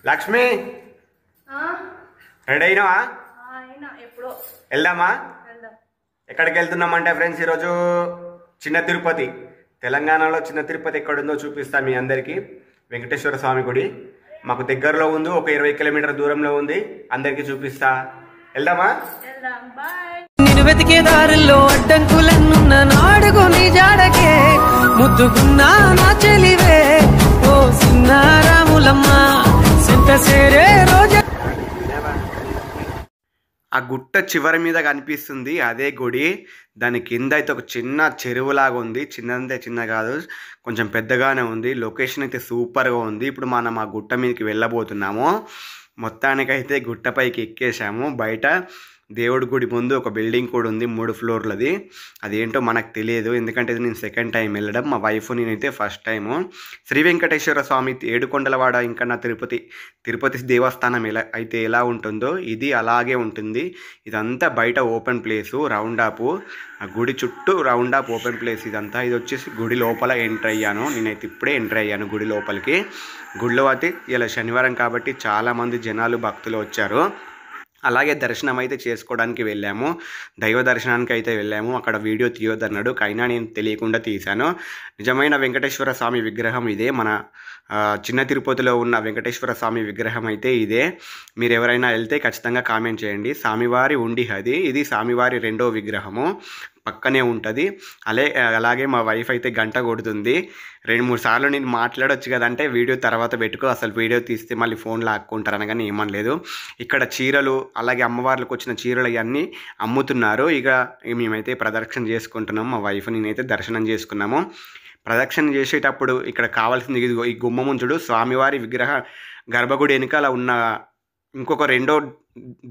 Lakshmi ready అయినావా? వెళ్దామా? ఎక్కడికి వెళ్తున్నామంటే friends ఈరోజు చిన్న తిరుపతి, తెలంగాణలో చిన్న తిరుపతి ఎక్కడుందో చూపిస్తా మీ అందరికీ. వెంకటేశ్వర స్వామి గుడి మాకు దగ్గరలో ఉంది, ఒక 20 కిలోమీటర్ దూరంలో ఉంది. అందరికి చూపిస్తా, వెళ్దామా? నేను వెతికే దారిలో అడ్డంకులన్నున్న నాడుగు నీ జాడకే ముద్దుకున్నా నా చెలివే ఓ సిన్నారాములమ్మ సెంత సేరే రోజా. ఆ గుట్ట చివరి మీద కనిపిస్తుంది అదే గుడి. దాని కింద అయితే ఒక చిన్న చెరువులాగా ఉంది. చిన్నదంటే చిన్న కాదు, కొంచెం పెద్దగానే ఉంది. లొకేషన్ అయితే సూపర్గా ఉంది. ఇప్పుడు మనం ఆ గుట్ట మీదకి వెళ్ళబోతున్నాము. మొత్తానికైతే గుట్టపైకి ఎక్కేసాము. బయట దేవుడి గుడి ముందు ఒక బిల్డింగ్ కూడా ఉంది, 3 ఫ్లోర్లది. అదేంటో మనకు తెలియదు, ఎందుకంటే ఇది నేను సెకండ్ టైం వెళ్ళడం. మా వైఫ్ నేనైతే ఫస్ట్ టైము. శ్రీ వెంకటేశ్వర స్వామి ఏడుకొండలవాడ ఇంకా నా తిరుపతి దేవస్థానం ఎలా ఉంటుందో ఇది అలాగే ఉంటుంది. ఇదంతా బయట ఓపెన్ ప్లేసు, రౌండాపు, ఆ గుడి చుట్టూ రౌండాప్ ఓపెన్ ప్లేస్ ఇదంతా. ఇది వచ్చేసి గుడి లోపల ఎంటర్ అయ్యాను. నేనైతే ఇప్పుడే ఎంటర్ అయ్యాను గుడి లోపలికి. గుడిలో అయితే ఇలా శనివారం కాబట్టి చాలామంది జనాలు భక్తులు వచ్చారు. అలాగే దర్శనం అయితే చేసుకోవడానికి వెళ్ళాము, దైవ దర్శనానికి అయితే వెళ్ళాము. అక్కడ వీడియో తీయొద్దన్నాడు, అయినా నేను తెలియకుండా తీశాను. నిజమైన వెంకటేశ్వర స్వామి విగ్రహం ఇదే. మన చిన్న తిరుపతిలో ఉన్న వెంకటేశ్వర స్వామి విగ్రహం అయితే ఇదే. మీరు ఎవరైనా వెళ్తే ఖచ్చితంగా కామెంట్ చేయండి. స్వామివారి ఉండి ఇది స్వామివారి 2వ విగ్రహము, పక్కనే ఉంటుంది. అలాగే మా వైఫ్ అయితే గంట కొడుతుంది. 2-3 సార్లు నేను మాట్లాడొచ్చు కదంటే వీడియో తర్వాత పెట్టుకో, అసలు వీడియో తీస్తే మళ్ళీ ఫోన్ లాక్కుంటారు అనగానే ఏమనలేదు. ఇక్కడ చీరలు, అలాగే అమ్మవార్లకు వచ్చిన చీరలు ఇవన్నీ అమ్ముతున్నారు. ఇక మేమైతే ప్రదక్షిణ చేసుకుంటున్నాము. మా వైఫ్ నేనైతే దర్శనం చేసుకున్నాము. ప్రదక్షిణ చేసేటప్పుడు ఇక్కడ కావాల్సింది ఇదిగో ఈ గుమ్మముంచుడు. స్వామివారి విగ్రహ గర్భగుడి వెనుకాల ఉన్న ఇంకొక 2వ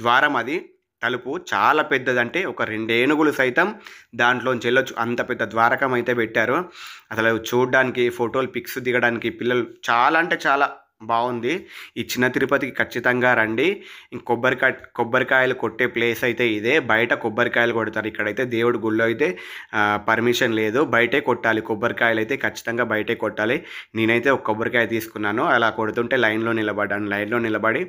ద్వారం, అది తలుపు చాలా పెద్దదంటే ఒక 2 ఏనుగులు సైతం దాంట్లోంచి వెళ్ళొచ్చు, అంత పెద్ద ద్వారకం అయితే పెట్టారు. అసలు చూడడానికి, ఫోటోలు పిక్స్ దిగడానికి పిల్లలు చాలా అంటే చాలా బాగుంది. ఈ చిన్న తిరుపతికి ఖచ్చితంగా రండి. కొబ్బరికాయలు కొట్టే ప్లేస్ అయితే ఇదే. బయట కొబ్బరికాయలు కొడతారు, ఇక్కడైతే దేవుడి గుళ్ళో అయితే పర్మిషన్ లేదు, బయటే కొట్టాలి. కొబ్బరికాయలు అయితే ఖచ్చితంగా బయటే కొట్టాలి. నేనైతే ఒక కొబ్బరికాయ తీసుకున్నాను, అలా కొడుతుంటే లైన్లో నిలబడి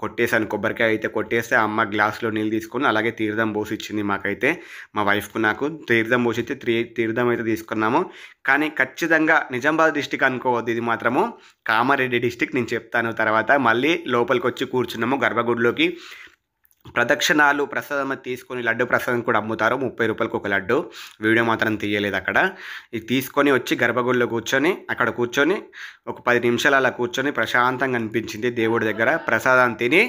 కొట్టేశాను. కొబ్బరికాయ అయితే కొట్టేస్తే అమ్మ గ్లాసులో నీళ్ళు తీసుకుని అలాగే తీర్థం పోసి ఇచ్చింది మాకైతే, మా వైఫ్కు నాకు తీర్థం పోసి అయితే తీర్థం అయితే తీసుకున్నాము. కానీ ఖచ్చితంగా నిజామాబాద్ డిస్టిక్ అనుకోవద్దు, ఇది మాత్రము కామారెడ్డి డిస్టిక్. నేను చెప్తాను తర్వాత. మళ్ళీ లోపలికి వచ్చి కూర్చున్నాము గర్భగుడిలోకి. ప్రదక్షిణాలు ప్రసాదం తీసుకొని లడ్డు ప్రసాదం కూడా అమ్ముతారు, 30 రూపాయలకు ఒక లడ్డు. వీడియో మాత్రం తీయలేదు అక్కడ. ఇది తీసుకొని వచ్చి గర్భగుడిలో అక్కడ కూర్చొని ఒక 10 నిమిషాలు అలా కూర్చొని ప్రశాంతంగా అనిపించింది దేవుడి దగ్గర. ప్రసాదం తిని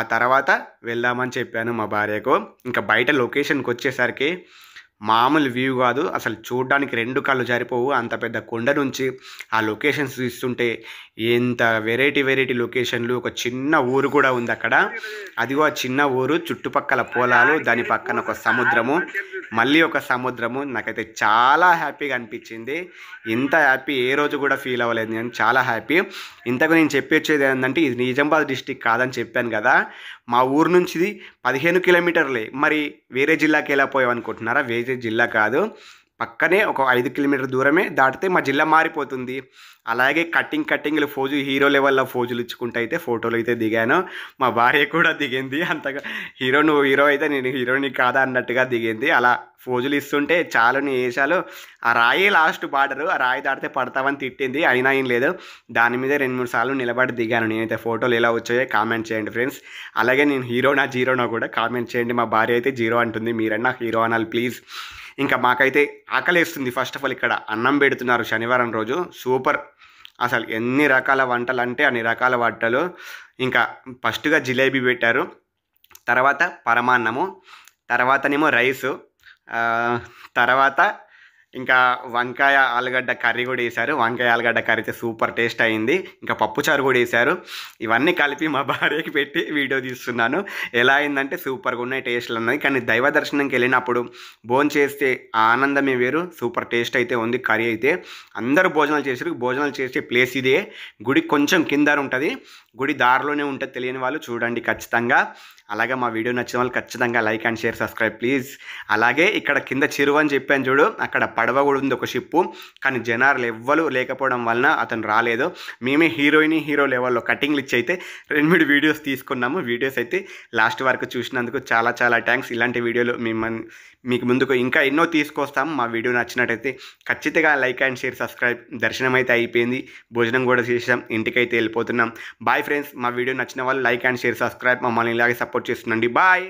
ఆ తర్వాత వెళ్దామని చెప్పాను మా భార్యకు. ఇంకా బయట లొకేషన్కి వచ్చేసరికి మామూలు వ్యూ కాదు, అసలు చూడడానికి 2 కళ్ళు జారిపోవు. అంత పెద్ద కొండ నుంచి ఆ లొకేషన్స్ చూస్తుంటే ఎంత వెరైటీ లొకేషన్లు. ఒక చిన్న ఊరు కూడా ఉంది అక్కడ, అదిగో ఆ చిన్న ఊరు, చుట్టుపక్కల పొలాలు, దాని పక్కన ఒక సముద్రము, మళ్ళీ ఒక సముద్రము. నాకైతే చాలా హ్యాపీగా అనిపించింది. ఇంత హ్యాపీ ఏ రోజు కూడా ఫీల్ అవ్వలేదు నేను, చాలా హ్యాపీ. ఇంతకు నేను చెప్పేది ఏంటంటే ఇది నిజామాబాద్ డిస్టిక్ కాదని చెప్పాను కదా, మా ఊరు నుంచి ఇది 15 కిలోమీటర్లే. మరి వేరే జిల్లాకి ఎలా పోయామనుకుంటున్నారా? వేరే జిల్లా కాదు, పక్కనే ఒక 5 కిలోమీటర్ దూరమే దాటితే మా జిల్లా మారిపోతుంది. అలాగే కట్టింగ్లు హీరో లెవెల్లో ఫోజులు ఇచ్చుకుంటూ అయితే ఫోటోలు అయితే దిగాను. మా భార్య కూడా దిగింది. అంతగా నువ్వు హీరో అయితే నేను హీరోని కాదా అన్నట్టుగా దిగింది. అలా ఫోజులు ఇస్తుంటే చాలుని వేసాలు. ఆ రాయి లాస్ట్ బార్డరు, ఆ రాయి దాటితే పడతామని తిట్టింది, అయినా ఏం లేదు. దాని మీద 2-3 సార్లు నిలబడి దిగాను. నేనైతే ఫోటోలు ఎలా వచ్చాయో కామెంట్ చేయండి ఫ్రెండ్స్. అలాగే నేను హీరోనా జీరోనా కూడా కామెంట్ చేయండి. మా భార్య అయితే జీరో అంటుంది, మీరన్నా హీరో అనాలి ప్లీజ్. ఇంకా మాకైతే ఆకలేస్తుంది. ఫస్ట్ ఆఫ్ ఆల్ ఇక్కడ అన్నం పెడుతున్నారు శనివారం రోజు, సూపర్. అసలు ఎన్ని రకాల వంటలు అంటే అన్ని రకాల వంటలు. ఇంకా ఫస్ట్గా జిలేబీ పెట్టారు, తర్వాత పరమాన్నము, తర్వాతనేమో రైసు, తర్వాత ఇంకా వంకాయ ఆలుగడ్డ కర్రీ కూడా వేశారు. వంకాయ ఆలుగడ్డ కర్రీ అయితే సూపర్ టేస్ట్ అయింది. ఇంకా పప్పుచారు కూడా వేశారు. ఇవన్నీ కలిపి మా భార్యకి పెట్టి వీడియో తీస్తున్నాను. ఎలా అయిందంటే సూపర్గా ఉన్నాయి టేస్ట్లు అన్నది. కానీ దైవ దర్శనంకి వెళ్ళినప్పుడు భోజనం చేస్తే ఆనందమే వేరు. సూపర్ టేస్ట్ అయితే ఉంది కర్రీ అయితే. అందరూ భోజనాలు చేశారు. భోజనాలు చేసే ప్లేస్ ఇదే. గుడి కొంచెం కింద ఉంటుంది, గుడి దారిలోనే ఉంటుంది. తెలియని వాళ్ళు చూడండి ఖచ్చితంగా. అలాగే మా వీడియో నచ్చిన వాళ్ళు ఖచ్చితంగా like and share subscribe please. అలాగే ఇక్కడ కింద చెరువు అని చెప్పాను చూడు, అక్కడ పడవ కూడా ఉంది ఒక షిప్పు, కానీ జనాలు ఎవ్వరు లేకపోవడం వలన అతను రాలేదు. మేమే హీరో లెవెల్లో కటింగ్లు ఇచ్చి అయితే 2-3 వీడియోస్ తీసుకున్నాము. వీడియోస్ అయితే లాస్ట్ వరకు చూసినందుకు చాలా చాలా థ్యాంక్స్. ఇలాంటి వీడియోలు మీకు ముందుకు ఇంకా ఎన్నో తీసుకొస్తాం. మా వీడియో నచ్చినట్టయితే ఖచ్చితంగా లైక్ అండ్ షేర్ సబ్స్క్రైబ్. దర్శనం అయితే అయిపోయింది, భోజనం కూడా చేసాం, ఇంటికైతే వెళ్ళిపోతున్నాం. Bye friends. మా వీడియో నచ్చిన వాళ్ళు లైక్ అండ్ షేర్ సబ్స్క్రైబ్. మమ్మల్ని ఇలాగే సపోర్ట్ చేస్తుండండి. బాయ్.